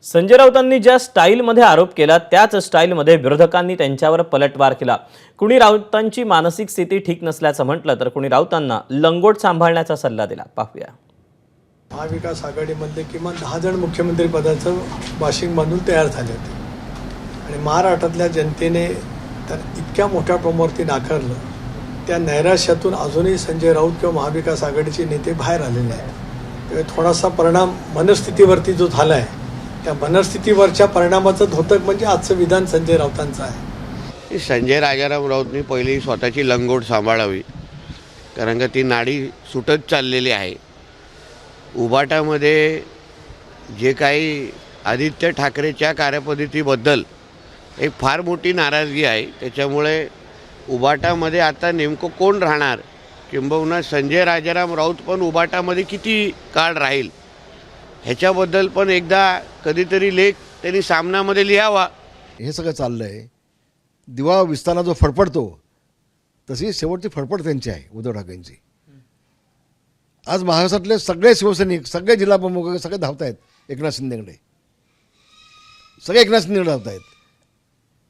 संजय राऊतांनी ज्या स्टाईलमध्ये आरोप केला त्याच स्टाईलमध्ये विरोधकांनी त्यांच्यावर पलटवार केला। कुणी राऊतांची मानसिक स्थिती ठीक नसल्याचं म्हटलं तर कुणी राऊतांना लंगोट सांभाळण्याचा सल्ला दिला। पाहूया। महाविकास आघाडीमध्ये किमान 10 जण मुख्यमंत्री पदाचं वाशिंग बांधून तयार झाले होते आणि महाराष्ट्रातल्या जनतेने तर इतक्या मोठ्या प्रमाणावरती नाकारलं, त्या नैराश्यातून अजूनही संजय राऊत किंवा महाविकास आघाडीचे नेते बाहेर आलेले आहेत। त्यामुळे थोडासा परिणाम मनस्थितीवरती जो झाला आहे, त्या मनस्थितीवरच्या परिणामाचं धोतक म्हणजे आजचं विधान संजय राऊतांचं आहे। संजय राजाराम राऊतनी पहिली स्वतःची लंगोट सांभाळावी, कारण का ती नाडी सुटत चाललेली आहे। उबाटामध्ये जे काही आदित्य ठाकरेच्या कार्यपद्धतीबद्दल एक फार मोठी नाराजगी आहे, त्याच्यामुळे उबाटामध्ये आता नेमकं कोण राहणार, किंबहुना संजय राजाराम राऊत पण उबाटामध्ये किती काळ राहील ह्याच्याबद्दल पण एकदा कधीतरी लेख त्यांनी सामनामध्ये लिहावा। हे सगळं चाललं आहे। दिवा विस्ताराला जो फडफडतो तशी शेवटची फडफड त्यांची आहे, उद्धव ठाकरेंची। आज महाराष्ट्रातले सगळे शिवसैनिक, सगळे जिल्हा प्रमुख सगळे धावत आहेत एकनाथ शिंदेकडे, सगळे एकनाथ शिंदेकडे धावत आहेत।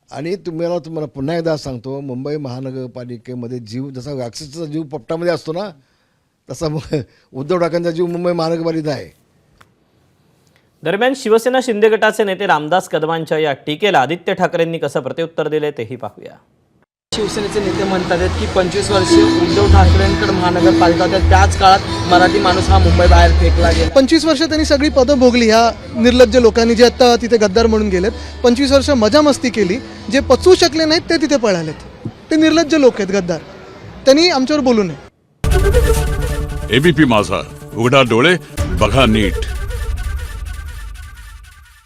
आणि तुम्हाला पुन्हा एकदा सांगतो, मुंबई महानगरपालिकेमध्ये जीव जसा राक्षसाचा जीव पोपटामध्ये असतो ना, तसा उद्धव ठाकरेंचा जीव मुंबई महानगरपालिकेत आहे। दरम्यान शिवसेना शिंदे गटाचे नेते रामदास कदमांच्या या टीकेला आदित्य ठाकरेंनी कसं प्रत्युत्तर दिले तेही पाहूया। शिवसेनेचे नेते म्हणतात की 25 वर्षे उद्धव ठाकरेंकडे महानगरपालिका होत्या, त्याच काळात मराठी माणूस हा मुंबई बाहेर फेकला गेला। 25 वर्ष त्यांनी सगळी पदं भोगली ह्या निर्लज्ज लोकांनी, जे आता तिथे गद्दार म्हणून गेलेत। 25 वर्ष मजा मस्ती केली, जे पचवू शकले नाहीत ते तिथे पळालेत। ते निर्लज्ज लोक आहेत, गद्दार। त्यांनी आमच्यावर बोलू नये। एबीपी माझा, उघडा डोळे बघा नीट।